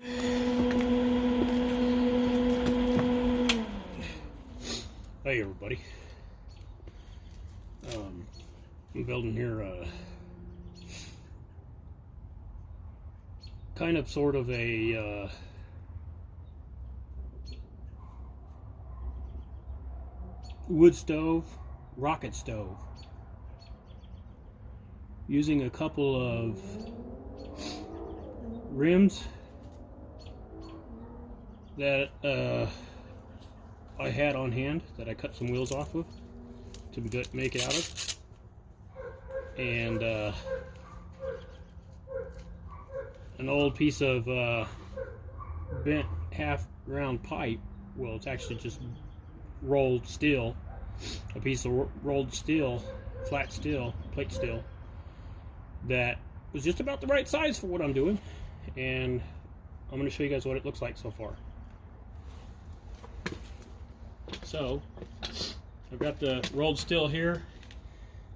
Hey everybody, I'm building here kind of sort of a wood stove, rocket stove, using a couple of rims that I had on hand that I cut some wheels off of to make it out of, and an old piece of bent half round pipe. Well, it's actually just rolled steel, a piece of rolled steel, flat steel, plate steel, that was just about the right size for what I'm doing, and I'm going to show you guys what it looks like so far. So I've got the rolled steel here.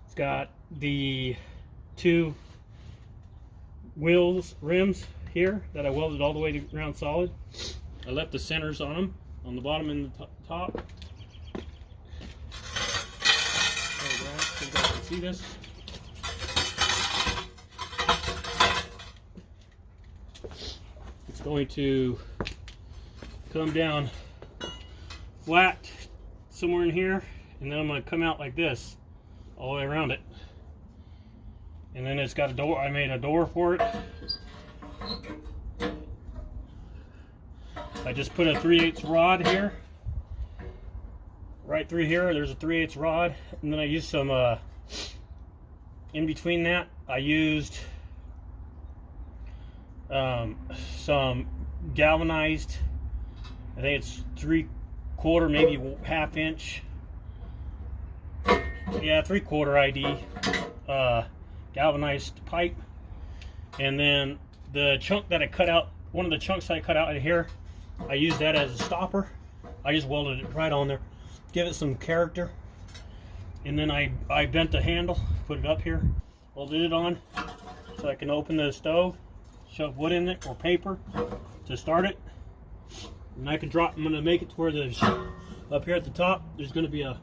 It's got the two rims here that I welded all the way around solid. I left the centers on them, on the bottom and the top. So you guys can see this. It's going to come down flat somewhere in here, and then I'm going to come out like this all the way around it. And then it's got a door. I made a door for it. I just put a 3/8 rod here, right through here. There's a 3/8 rod, and then I used some in between that I used some galvanized, I think it's 3/4, maybe 1/2 inch, yeah, 3/4 ID galvanized pipe. And then the chunk that I cut out, one of the chunks I cut out of here, I used that as a stopper. I just welded it right on there, give it some character. And then I bent the handle, put it up here, welded it on so I can open the stove, shove wood in it or paper to start it. And I can drop, I'm going to make it to where there's, up here at the top, there's going to be a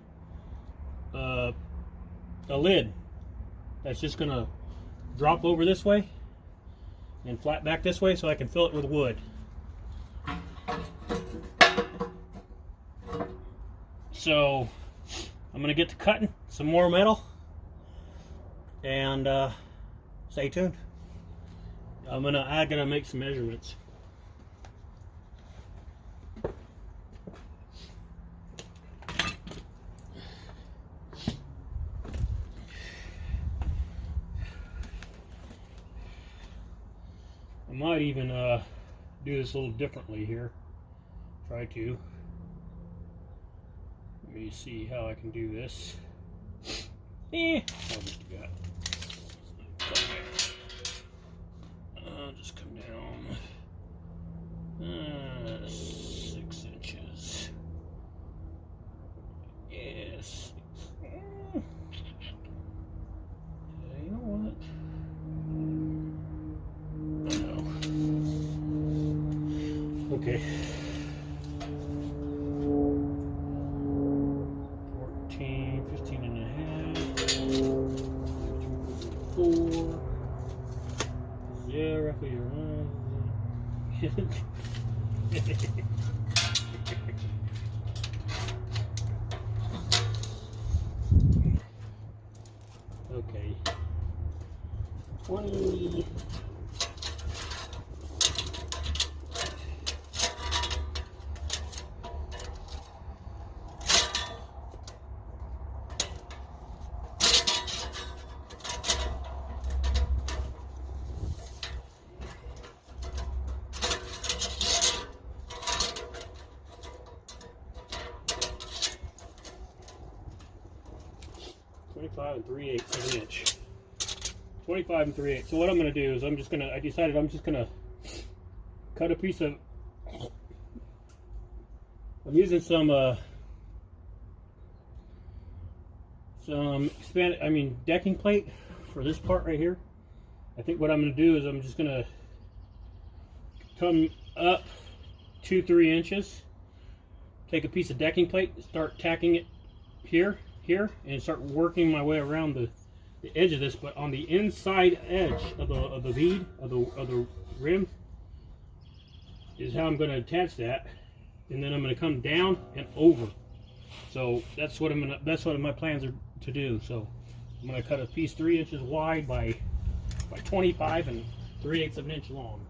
lid that's just going to drop over this way and flat back this way so I can fill it with wood. So I'm going to get to cutting some more metal, and stay tuned. I'm gonna make some measurements. I might even do this a little differently here. Try to. Let me see how I can do this. I'll just do that. Just come down 6 inches. Yes. You know what? No. Okay. 14, 15 and a half. 4. Yeah, roughly around. Okay. 20. 25 and 3/8 of an inch. 25 and 3/8. So what I'm going to do is I decided I'm just going to cut a piece of, I'm using some decking plate for this part right here. I think what I'm going to do is I'm just going to come up 2-3 inches. Take a piece of decking plate, start tacking it here, and start working my way around the edge of this. But on the inside edge of the bead of the rim is how I'm going to attach that, and then I'm going to come down and over. So that's what my plans are to do. So I'm going to cut a piece 3 inches wide by 25 and 3/8 of an inch long.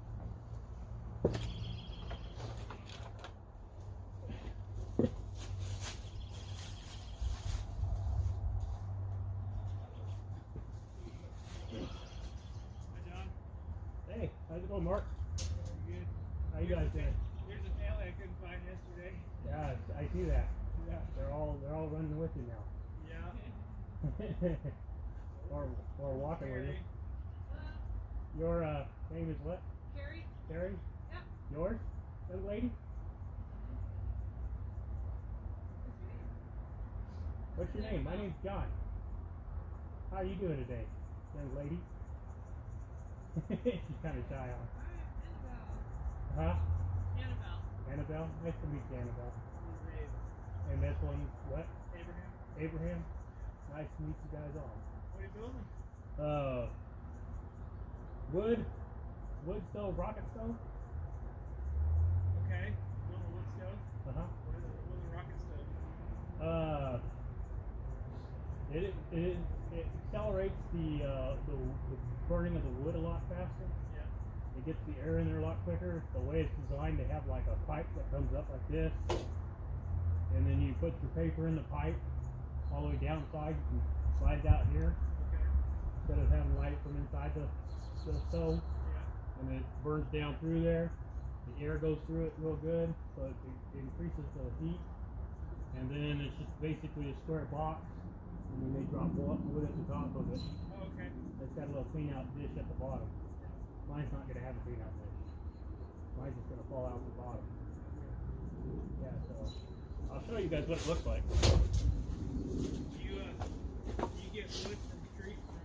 Hey, how's it going, Mark? Good. How you guys doing? There's a family I couldn't find yesterday. Yeah, I see that. Yeah, they're all running with you now. Yeah. or walking with you. Your name is what? Carrie? Carrie? Yep. Yours, young lady? What's your name? My name's John. How are you doing today, young lady? She's kind of shy, huh? Huh? Annabelle. Annabelle? Nice to meet you, Annabelle. Dave. And this one's what? Abraham. Abraham? Nice to meet you guys all. What are you building? Wood stove, rocket stove? Okay. Building a wood stove. Uh-huh. What is it? Building a rocket stove. It accelerates the burning of the wood a lot faster. Yeah. It gets the air in there a lot quicker. The way it's designed, they have like a pipe that comes up like this, and then you put your paper in the pipe all the way down side. You can slide it out here Okay. instead of having light from inside the stove, Yeah. and it burns down through there. The air goes through it real good, so it increases the heat. And then it's just basically a square box, and then they drop wood at the top of it. Oh, okay. It's got a little clean out dish at the bottom. Mine's not going to have a clean out dish. Mine's just going to fall out the bottom. Yeah, so I'll show you guys what it looks like. You get wood from street from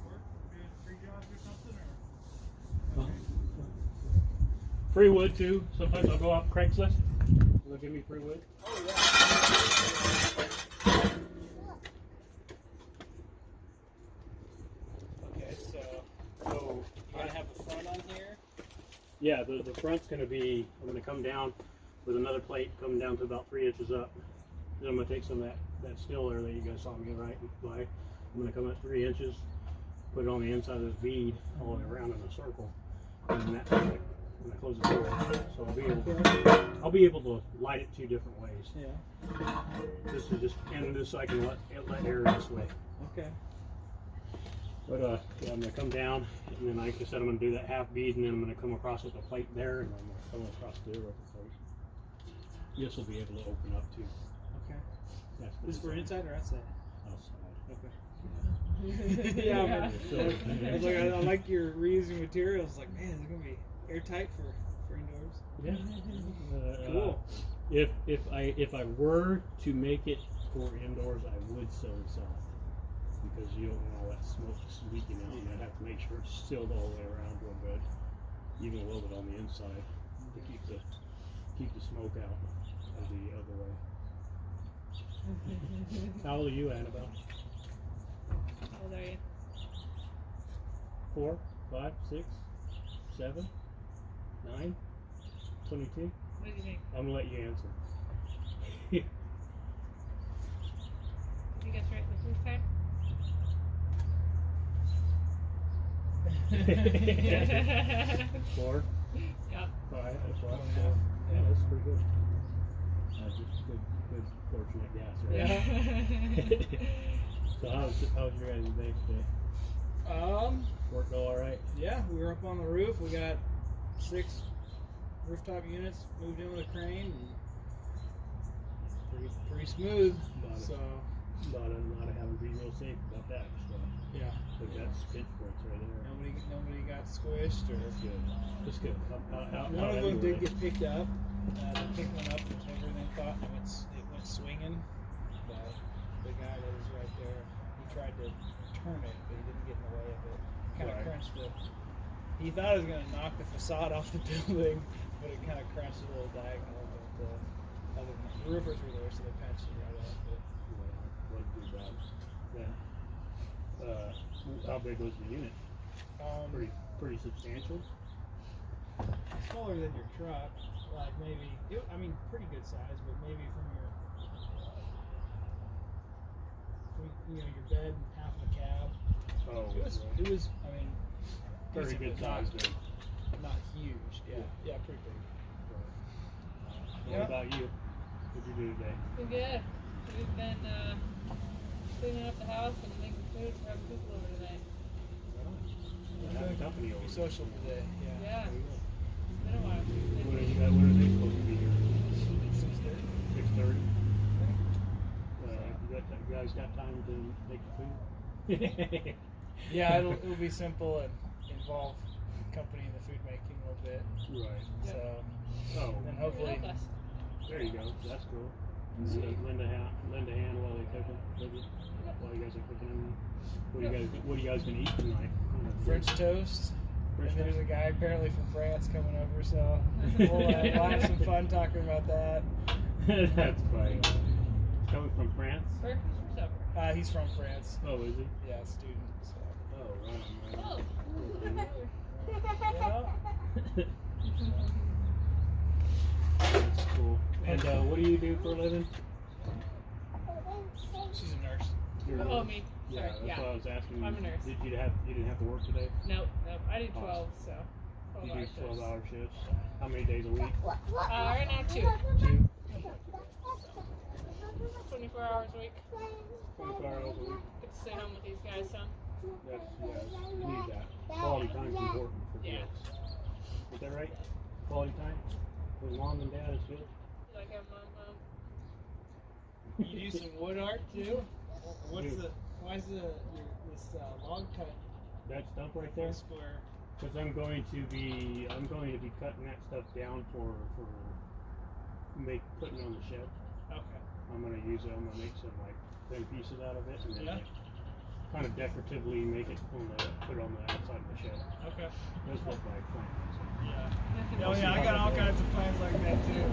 work, doing free jobs or something, or? Free wood too. Sometimes I'll go off Craigslist. They'll give me free wood. Oh yeah. Okay, so you gotta have the front on here. Yeah, the front's going to be, I'm going to come down with another plate, coming down to about 3 inches up. Then I'm going to take some of that steel there that you guys saw me right by. I'm going to come at 3 inches, put it on the inside of this bead all the way around in a circle. And then that's like, when I close the door. So I'll be able to light it 2 different ways. Yeah. This is just, and this I can let air this way. Okay. But yeah, I'm going to come down, and then like I said, I'm going to do that half bead, and then I'm going to come across with the plate there, and I'm going to come across there with the plate. This will be able to open up too. Okay. That's This is for inside or outside? outside. Okay. Yeah. So, I was like, I like your reusing materials. Like, man, it's gonna be airtight for indoors. yeah. Cool. If I were to make it for indoors, I would sew this off because you don't want all that smoke just leaking out. And I have to make sure it's sealed all the way around real good, even weld it on the inside to keep the smoke out of the other way. How old are you, Annabelle? How old are you? 4, 5, 6, 7, 9, 22? What do you think? I'm gonna let you answer. Did you guess right the first time? 4, Yep. 5, that's what. Yeah. Yeah, that's pretty good. Just good fortunate guess, right? Yeah. So how's your guys' day today? Work Go all right? Yeah, we were up on the roof. We got 6 rooftop units moved in with a crane. And pretty smooth. So Not having to be real safe about that. So yeah, we got pinch points right there. nobody got squished or. That's good. That's good. One of them did get picked up. They picked one up and everything thought it went swinging. But the guy that was right there, he tried to turn it, but he didn't get in the way of it. Kind of Right. crunched the. He he thought it was gonna knock the facade off the building, but it kind of crashed a little diagonal. But other than that, the roofers were there, so they patched it right up. But What do that? How big was the unit? Pretty substantial. smaller than your truck, like maybe. I mean, pretty good size, but maybe from your, your bed and half the cab. Oh, It was. I mean, very decent, good but size then. Not huge. Yeah, pretty big. What about you? What'd you do today? Been good. We've been cleaning up the house and making food for other people over today. Have company over. Be social today. Yeah. There you go. It's been a while. When are they supposed to be here? 6:30. 6:30. You guys got time to make the food? Yeah, it'll be simple and involve company in the food making a little bit. Right. So, Oh, and hopefully, Help us. there you go. That's cool. So lend a hand while they cooking. While you guys are cooking. What are you guys gonna eat tonight? French toast. French And there's toast? a guy apparently from France coming over, so we'll have some fun talking about that. That's funny. Coming from France? Breakfast or supper? He's from France. Oh, is he? Yeah, student. So. Oh, right. Oh. Yeah. That's cool. And what do you do for a living? She's a nurse. You're a Oh, nurse? me. Yeah, Sorry. that's Yeah. what I was asking. I'm a nurse. You didn't have to work today? Nope. I do 12, so. You 12 do hours. 12-hour shifts. How many days a week? Right now, 2. 2. 24 hours a week. 24 hours a week. Get to stay home with these guys, son. That's, yes, you need that. Quality time's important for Yeah. kids. Is that right? Quality time with mom and dad is good. Like I'm You do some wood art too? Why is this log cut That stump right there? square? Because I'm going to be cutting that stuff down for putting it on the shed. Okay. I'm gonna make some like thin pieces out of it and then Yeah. kind of decoratively make it put it on the outside of the shed. Okay. Those look like plants. Yeah. Oh see yeah, I how got that all goes. kinds of plans like that too.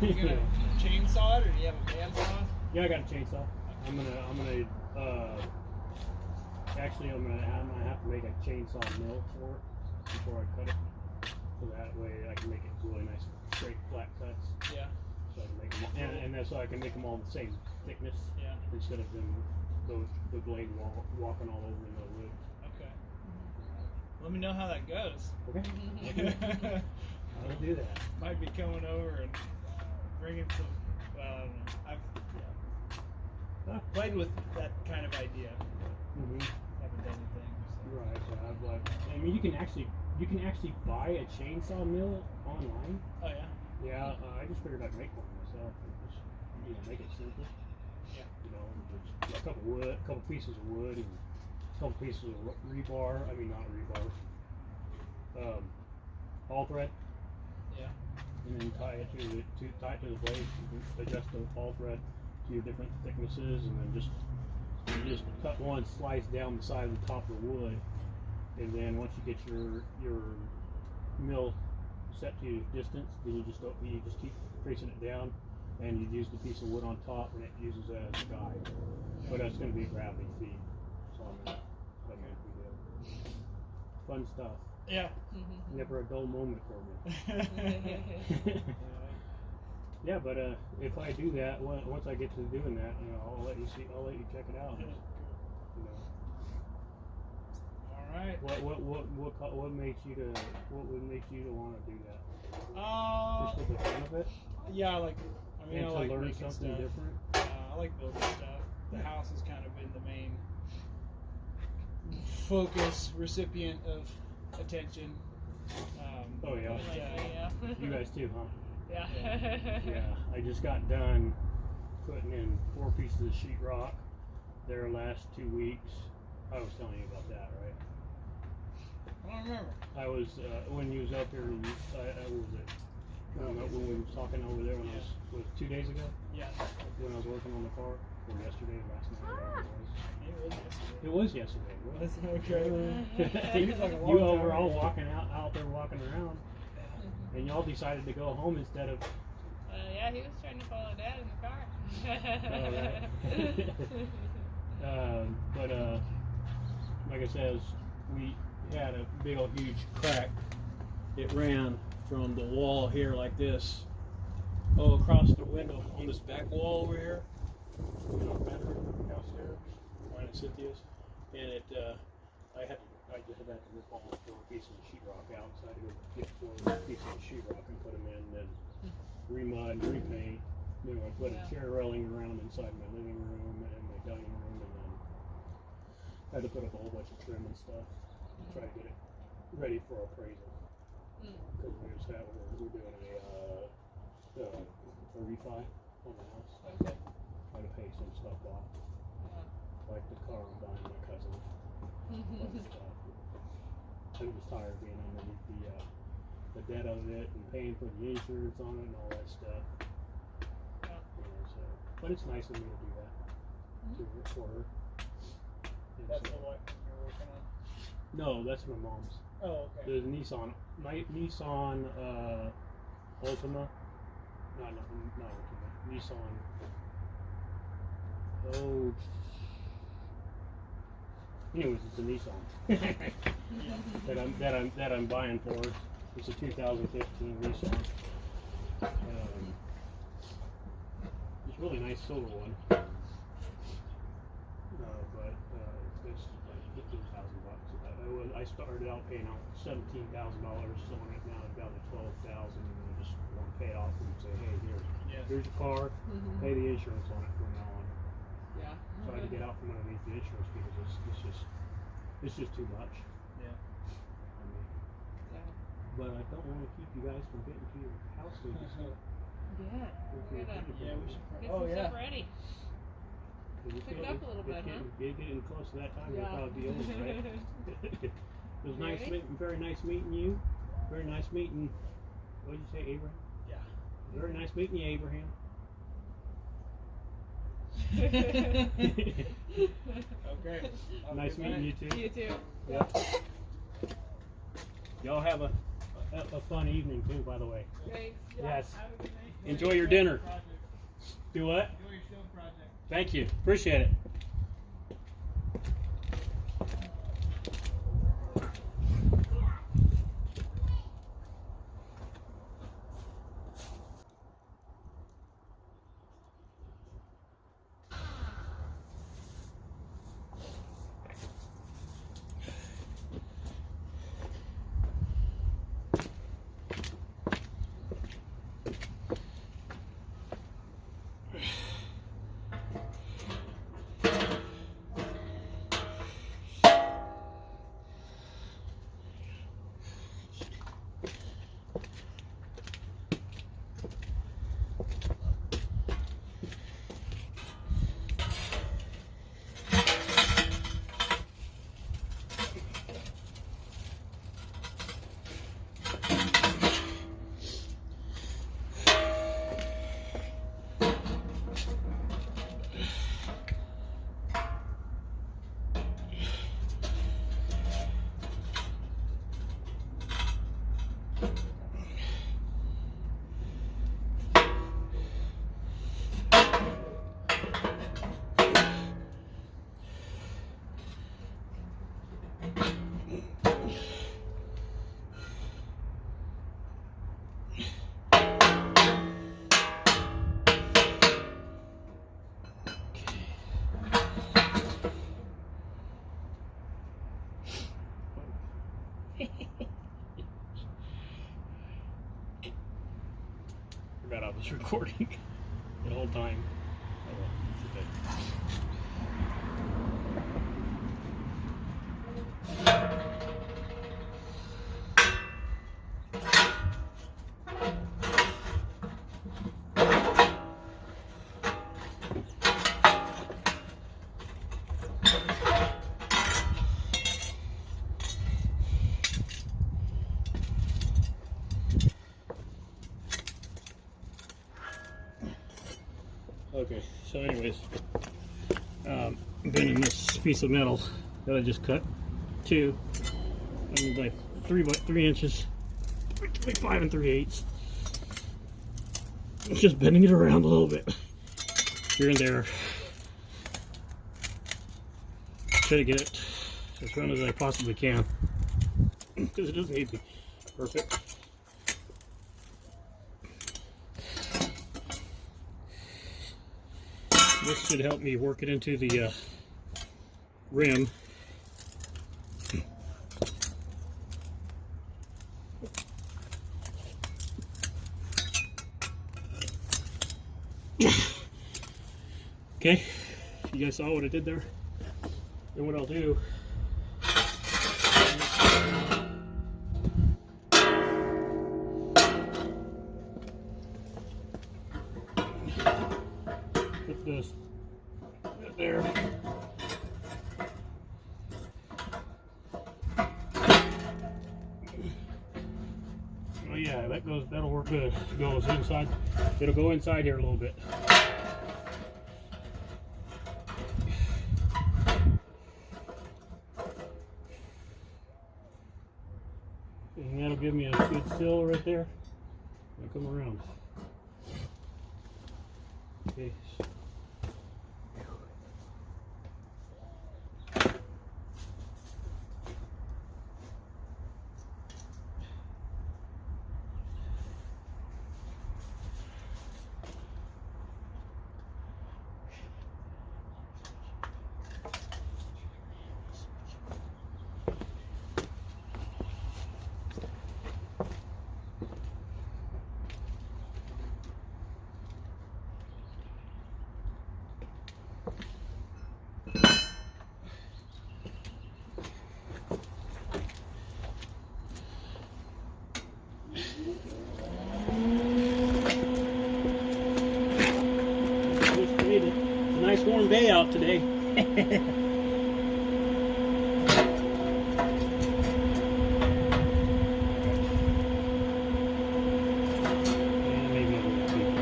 You gonna chainsaw it or do you have a bandsaw? Yeah, I got a chainsaw. I'm gonna have to make a chainsaw mill for it before I cut it, so that way I can make it really nice, straight, flat cuts. Yeah. So I can make them, and that's so I can make them all the same thickness Yeah. instead of them the blade walking all over the wood. Okay. Let me know how that goes. Okay. I'll do that. Might be coming over and bringing some. I've played with that kind of idea. Mm-hmm. Haven't done anything. So. Right. I mean, you can actually buy a chainsaw mill online. Oh yeah. Yeah. I just figured I'd make one myself. And just, make it simple. Yeah. Just a couple pieces of wood, and a couple pieces of rebar. I mean, not rebar. All thread. Yeah. And then tie it to the blade. You can adjust the all thread to your different thicknesses, and then just cut one slice down the side of the top of the wood, and then once you get your mill set to your distance, then you just keep tracing it down, and you use the piece of wood on top, and it uses that as a guide. But it's going to be a gravity feed, so that might be good. Fun stuff. Yeah. Never a dull moment for me. Yeah, but if I do that, once I get to doing that, I'll let you check it out. All right. What makes you to want to do that? Just for the fun of it, Yeah, I and to like learn making something stuff. different. I like building stuff. The house has kind of been the main focus, recipient of attention. Oh yeah, Yeah. you guys too, huh? Yeah. Yeah, I just got done putting in 4 pieces of sheetrock there last 2 weeks. I was telling you about that, right? I don't remember. I was when you was up here. When we were talking over there was 2 days ago Yeah. when I was working on the car. or yesterday, last night, whatever It was yesterday. it was. It was That's okay. yesterday. Seems like a long You time were all ago. walking out there walking around, and y'all decided to go home instead of. Yeah, he was trying to follow Dad in the car. But like I says, we had a big old huge crack. It ran from the wall here like this, across the window on this back wall over here, bedroom downstairs, mine and Cynthia's, and I just had to rip all four pieces of sheetrock out, so I had to go get four pieces of sheetrock and put them in, then remud and repaint. Then I put a chair railing around inside my living room and my dining room, and then I had to put up a whole bunch of trim and stuff to try to get it ready for appraisal. Because we're doing a refi on the house. Okay. Trying to pay some stuff off, like the car I'm buying my cousin. I was tired of being underneath the debt of it and paying for the insurance on it and all that stuff. So, but it's nice of me to do that for her. And That's so- the one you're working on. No, that's my mom's. Oh, okay. The Nissan Altima. Not Ultima. Nissan. Oh. Anyways, it's a Nissan that I'm buying for her. It's a 2015 Nissan. It's a really nice silver one. But it's like $15,000. I started out paying out $17,000 on it. Now I've down to $12,000, and I just want to pay it off and say, hey, here's your car. Pay the insurance on it from now on. Yeah. So I had to get out from underneath the insurance because it's just too much. Yeah. I mean, Yeah. but I don't want to keep you guys from getting to your house so you can start. Yeah. We gotta Yeah, we should. get Oh, some yeah. stuff ready. Pick it up a little bit, huh? Getting close to that time, Yeah. it'll probably be over, right? It was nice Ready? meeting, very nice meeting you. Very nice meeting. What did you say, Abraham? Yeah. Very nice meeting you, Abraham. Okay. Nice meeting you too. You too. Yep. Y'all have a fun evening too, by the way. Thanks. Yes. Have a good night. Enjoy your dinner. Project. Do what? Enjoy your show project. Thank you. Appreciate it. Forgot I was recording the whole time. Oh, well, it's okay. Okay, so anyways, bending this piece of metal that I just cut. 2, and like 3 inches, like 5 3/8. Just bending it around a little bit here and there. Try to get it as round as I possibly can, because it doesn't need to be perfect. This should help me work it into the rim. Okay, you guys saw what I did there? And what I'll do, put this right there. Oh yeah, that'll work good. It goes inside. It'll go inside here a little bit. And that'll give me a good sill right there. I'll come around. Okay. Nice warm day out today.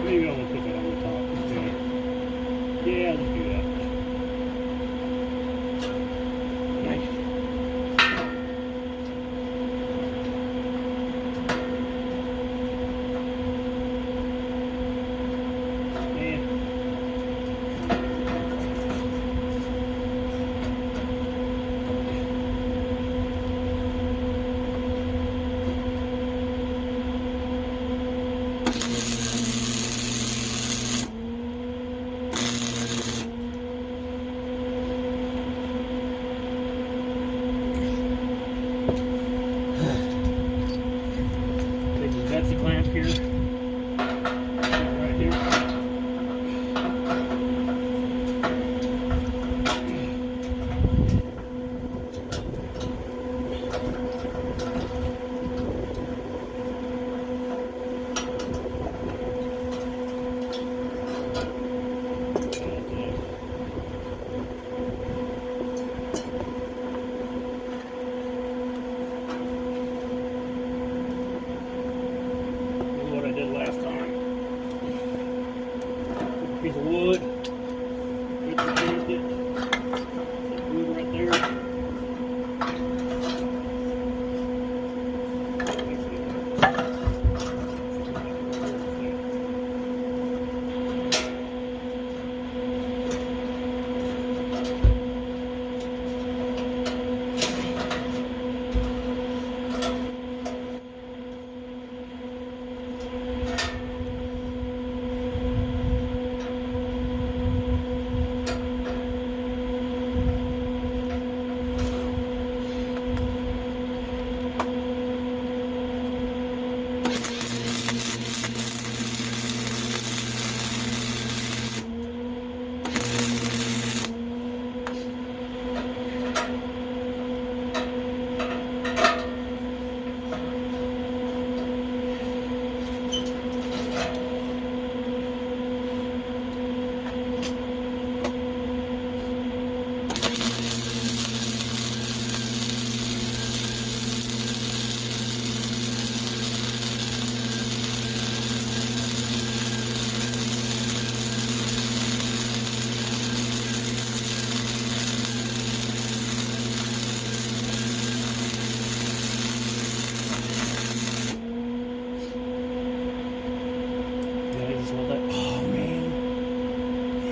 Maybe I'll put that on the top. Yeah, let's do that. Nice. Betsy clamp here, right here. Piece of wood. Changed it. Wood right there.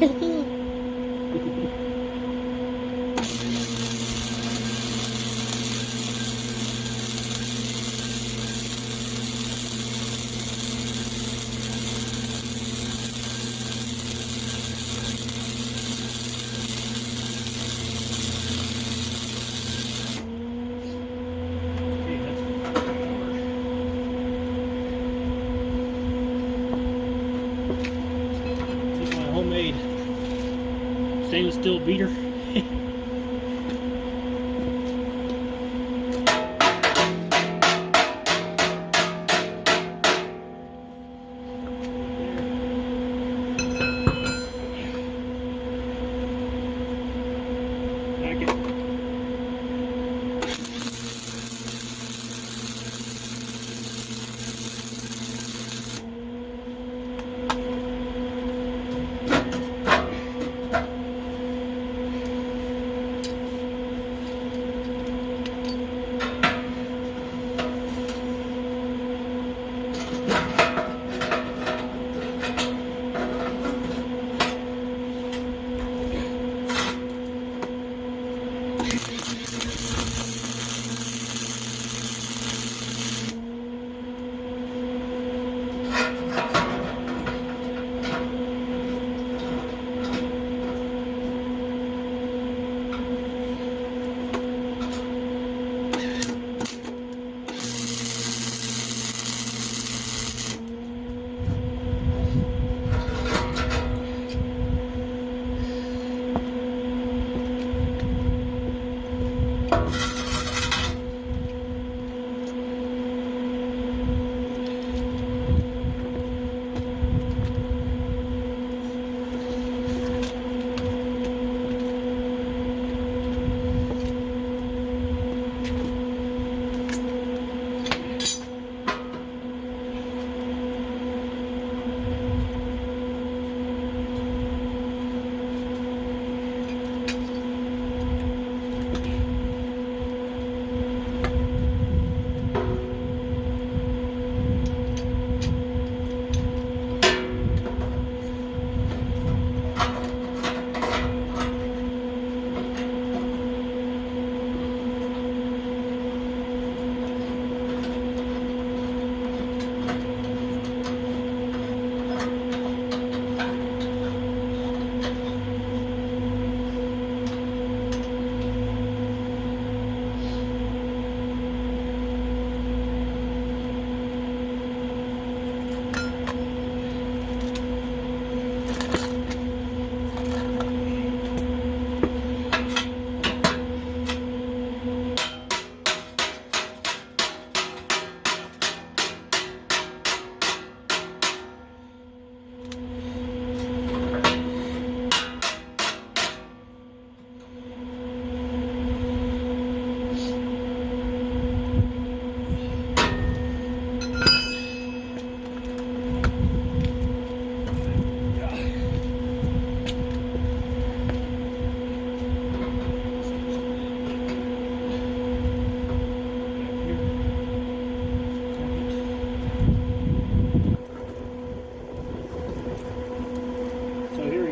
Okay, that's Take my homemade stainless steel beater. Back it.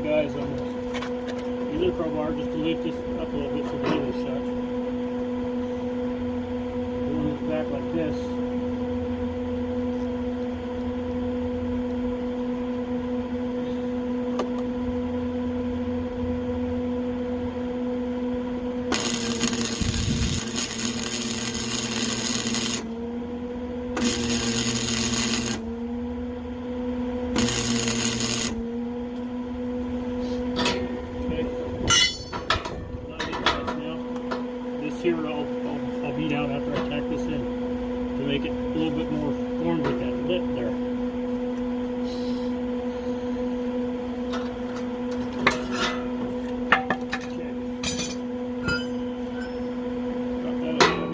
Guys, use a crowbar just to lift this up a little bit so the lid is shut. Pulling this back like this. Here I'll beat out after I tack this in to make it a little bit more formed with that lip there. Okay. Drop that up.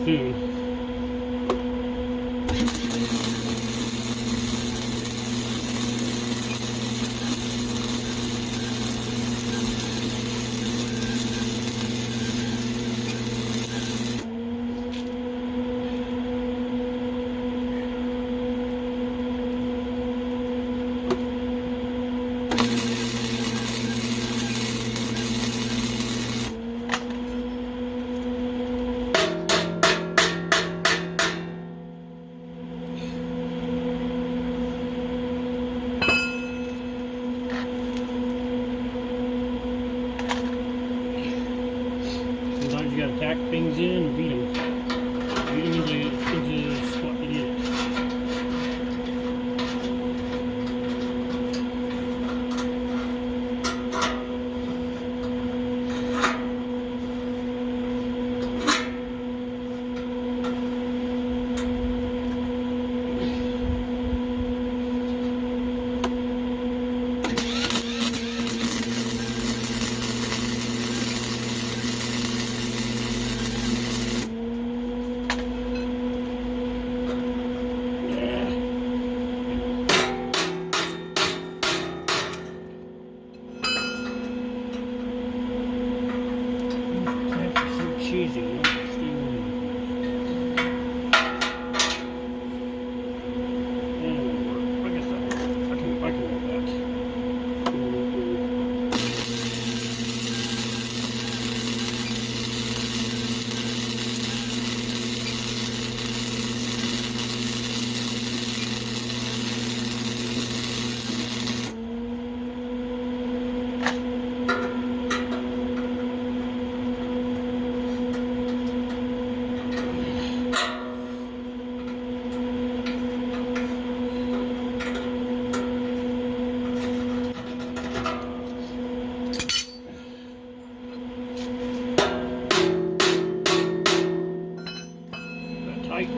Soon. Sometimes you gotta tack things in and beat them. Beat them into squat to get it. Cheesy, you know? I guess I can work that. Tight.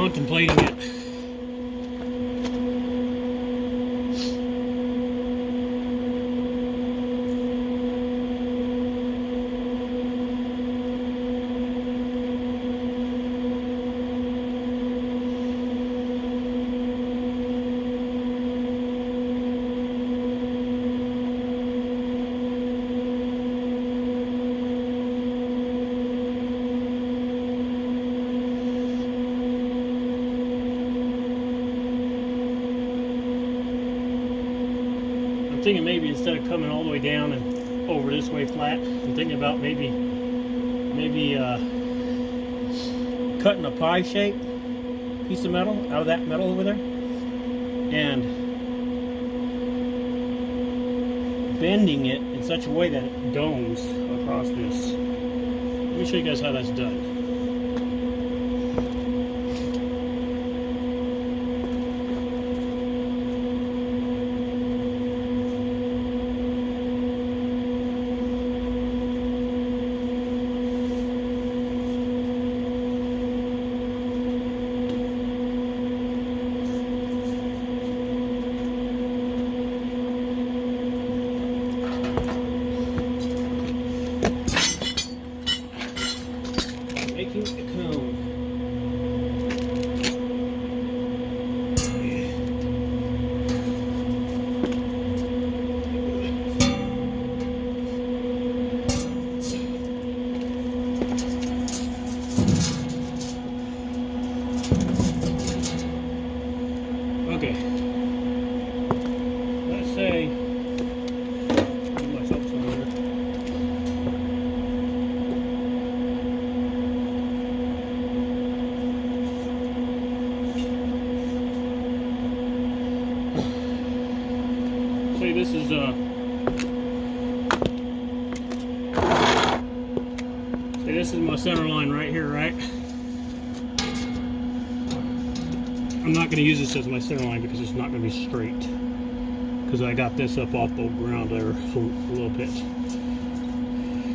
contemplating it. I'm thinking maybe instead of coming all the way down and over this way flat, I'm thinking about maybe cutting a pie shape piece of metal out of that metal over there and bending it in such a way that it domes across this. Let me show you guys how that's done. Making a cone. Okay. Let's say, give myself some water. Say this is my center line right here, right? I'm not going to use this as my center line because it's not going to be straight. Because I got this up off the ground there a little bit.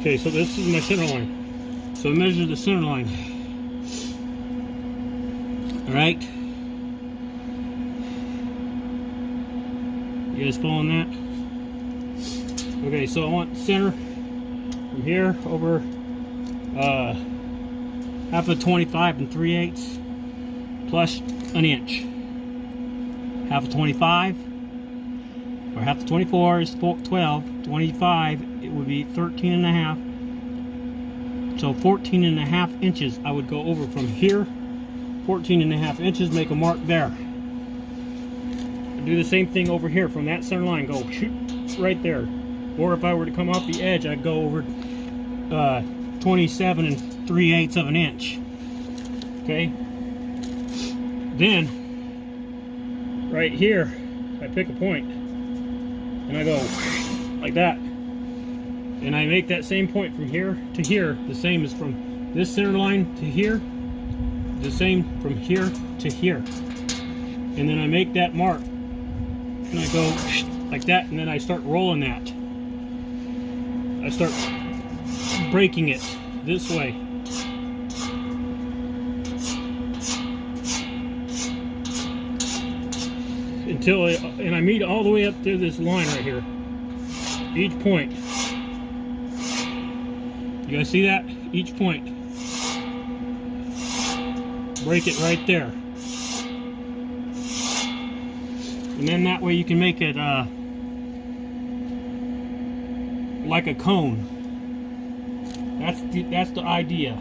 Okay, so this is my center line. So I measure the center line. Alright? You guys following that? Okay, so I want center from here over half of 25 and 3/8 plus an inch. Half of 25 or half of 24 is 12. 25, it would be 13 and a half. So 14 and a half inches I would go over from here. 14 and a half inches, make a mark there. Do the same thing over here from that center line, go shoot right there. Or if I were to come off the edge, I'd go over 27 and 3/8 of an inch. Okay? Then, right here, I pick a point and I go like that. And I make that same point from here to here, the same as from this center line to here, the same from here to here. And then I make that mark and I go like that, and then I start rolling that. I start breaking it this way. Until I meet all the way up to this line right here. Each point. You guys see that? Each point. Break it right there. And then that way you can make it like a cone. That's the idea.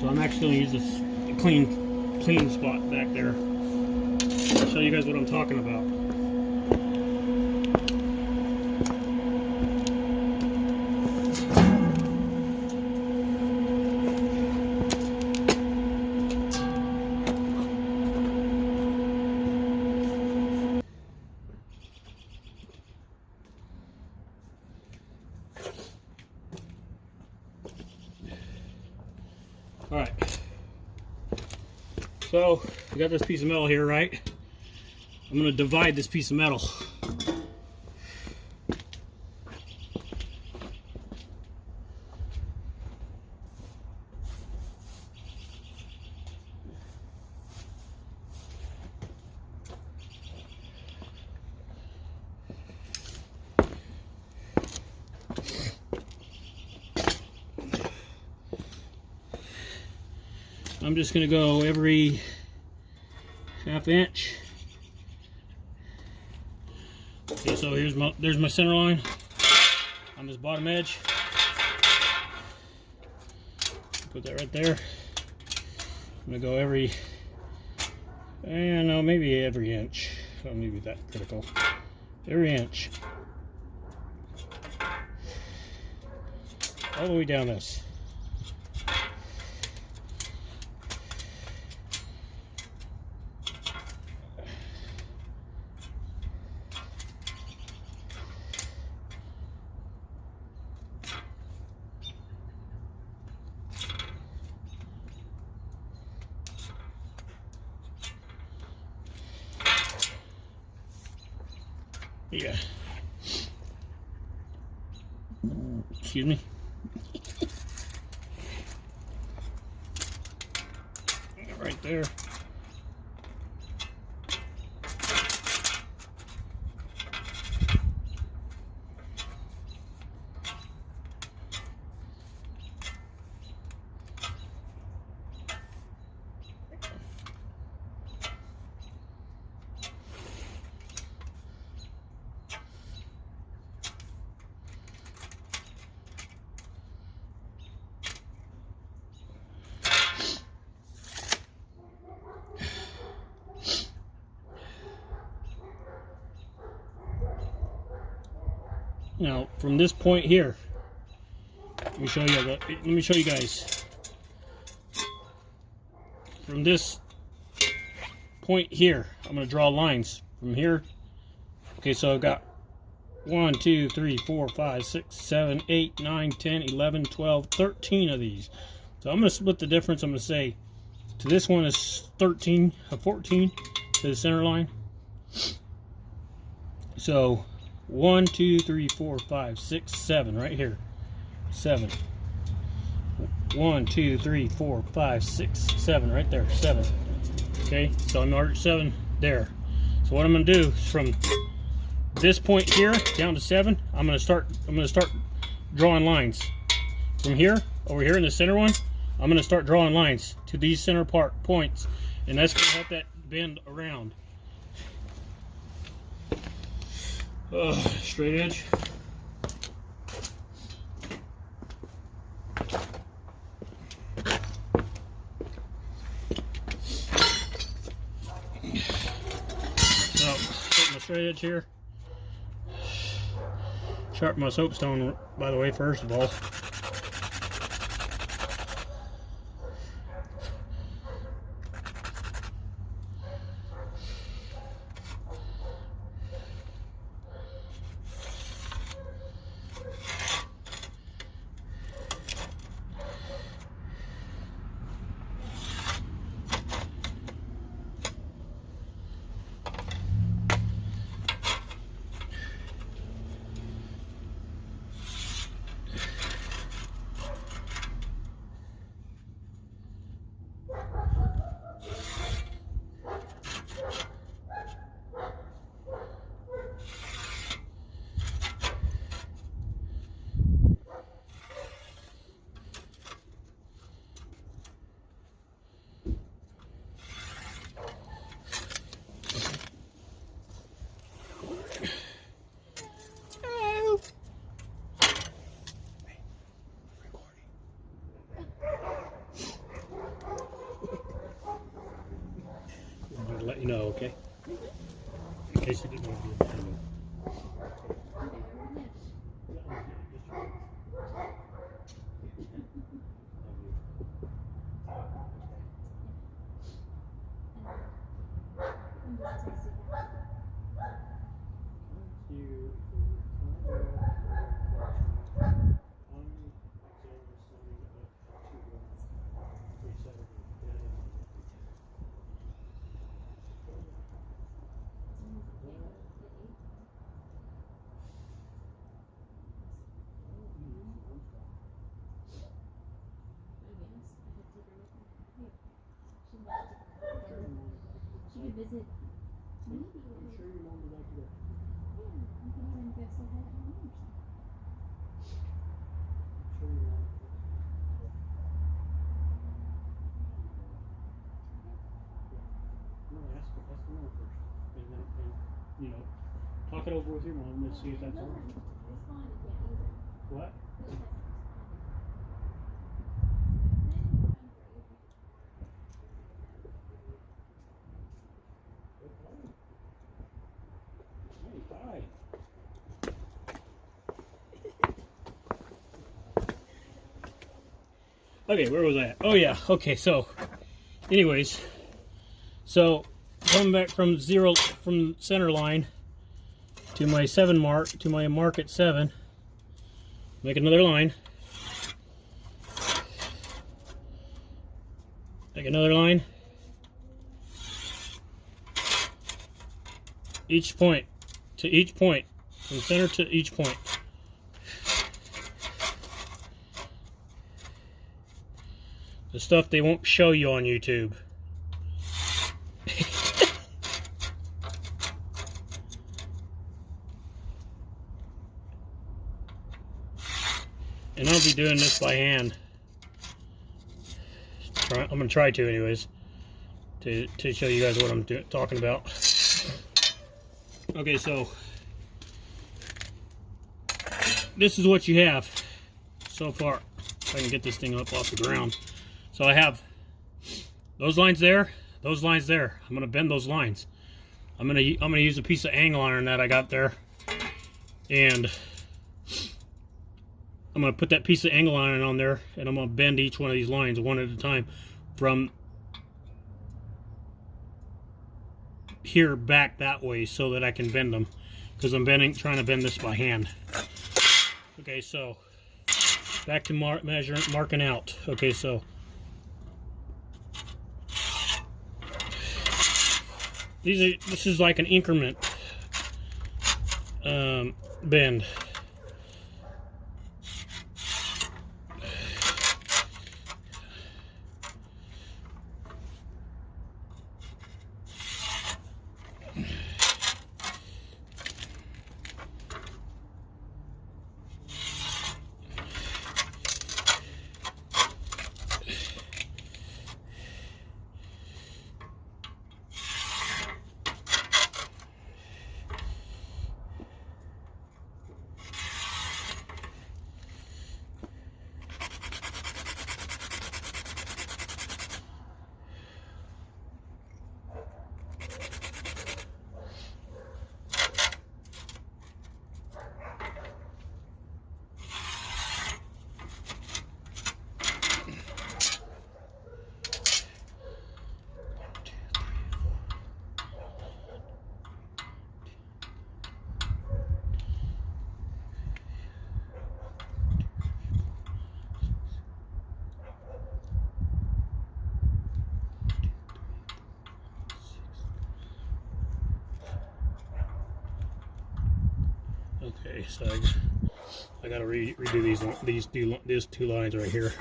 So I'm actually going to use this clean spot back there. I'll show you guys what I'm talking about. Alright, so we got this piece of metal here, right? I'm going to divide this piece of metal. I'm just going to go every ½ inch. Okay, so there's my center line on this bottom edge. Put that right there. I'm going to go every, no, maybe every inch. Don't need to be that critical. Every inch. All the way down this. Yeah. Excuse me. Right there. Now, from this point here, let me show you guys. From this point here, I'm going to draw lines from here. Okay, so I've got 1, 2, 3, 4, 5, 6, 7, 8, 9, 10, 11, 12, 13 of these. So I'm going to split the difference. I'm going to say to this one is 13, 14 to the center line. So 1, 2, 3, 4, 5, 6, 7 right here. 7. 1, 2, 3, 4, 5, 6, 7 right there. 7. Okay, so I'm already 7 there. So what I'm going to do is from this point here down to 7, I'm going to start drawing lines. From here over here in the center one, I'm going to start drawing lines to these center points, and that's going to help that bend around. Straight edge. So, take my straight edge here. Sharpen my soapstone, by the way, first of all. Let you know, okay? In case you didn't want to be able to. She could visit. Maybe. I'm sure your mom would like to go. Yeah, you can even go say hi to her mom or something. I'm sure your mom would like to go. talk it over with your mom. Let's see if that's No, all right. responded yet either. What? He hasn't responded. Hey, hi. Okay, where was I at? Oh yeah, okay, so anyways, so going back from center line to my 7 mark, to my mark at 7, make another line, make another line, each point to each point, from center to each point. The stuff they won't show you on YouTube. And I'll be doing this by hand. I'm going to try to anyways. To show you guys what I'm talking about. Okay, so this is what you have so far. If I can get this thing up off the ground. So I have those lines there, those lines there. I'm gonna bend those lines. I'm gonna use a piece of angle iron that I got there, and I'm gonna put that piece of angle iron on there, and I'm gonna bend each one of these lines one at a time, from here back that way, so that I can bend them, because I'm trying to bend this by hand. Okay, so back to marking out. Okay, so this is like an increment bend. Okay, so I gotta redo these two lines right here,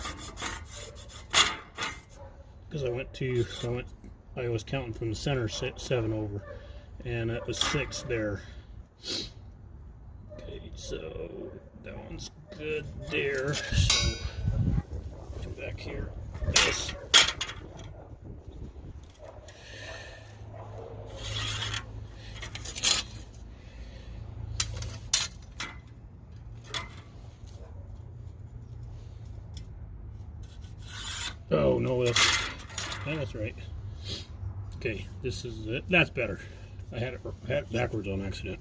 because I was counting from the center 7 over, and it was 6 there. Okay, so that one's good there. So come back here. This. Oh no, that's right. Okay, this is it. That's better. I had it backwards on accident.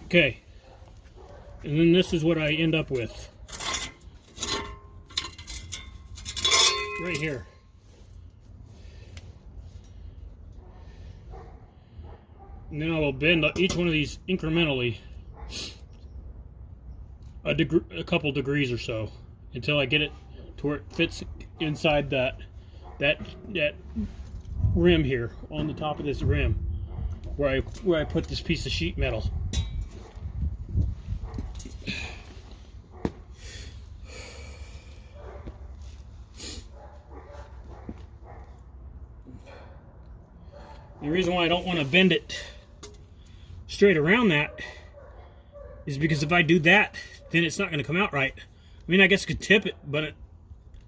Okay. And then this is what I end up with. Right here. And then I will bend each one of these incrementally a couple degrees or so until I get it to where it fits inside that rim here on the top of this rim where I put this piece of sheet metal. The reason why I don't want to bend it straight around that is because if I do that, then it's not going to come out right. I mean, I guess I could tip it, but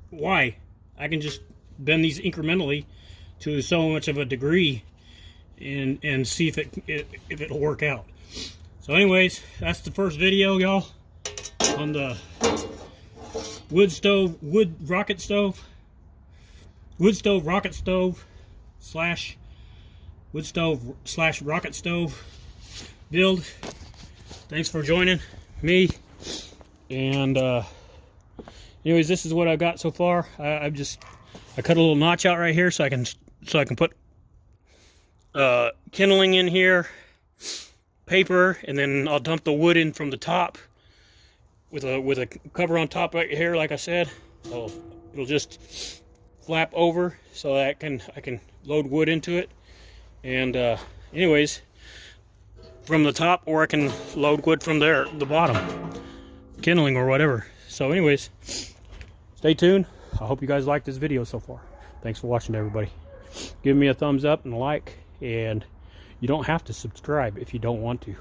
why? I can just bend these incrementally to so much of a degree and see if it'll work out. So anyways, that's the first video, y'all, on the wood rocket stove slash wood stove slash rocket stove build. Thanks for joining me. And anyways, this is what I've got so far. I cut a little notch out right here so I can put kindling in here, paper, and then I'll dump the wood in from the top with a cover on top right here. Like I said, it'll just flap over so that I can load wood into it. And anyways, from the top, or I can load wood from there, the bottom, kindling or whatever. So anyways, stay tuned. I hope you guys liked this video so far. Thanks for watching, everybody. Give me a thumbs up and a like, and you don't have to subscribe if you don't want to.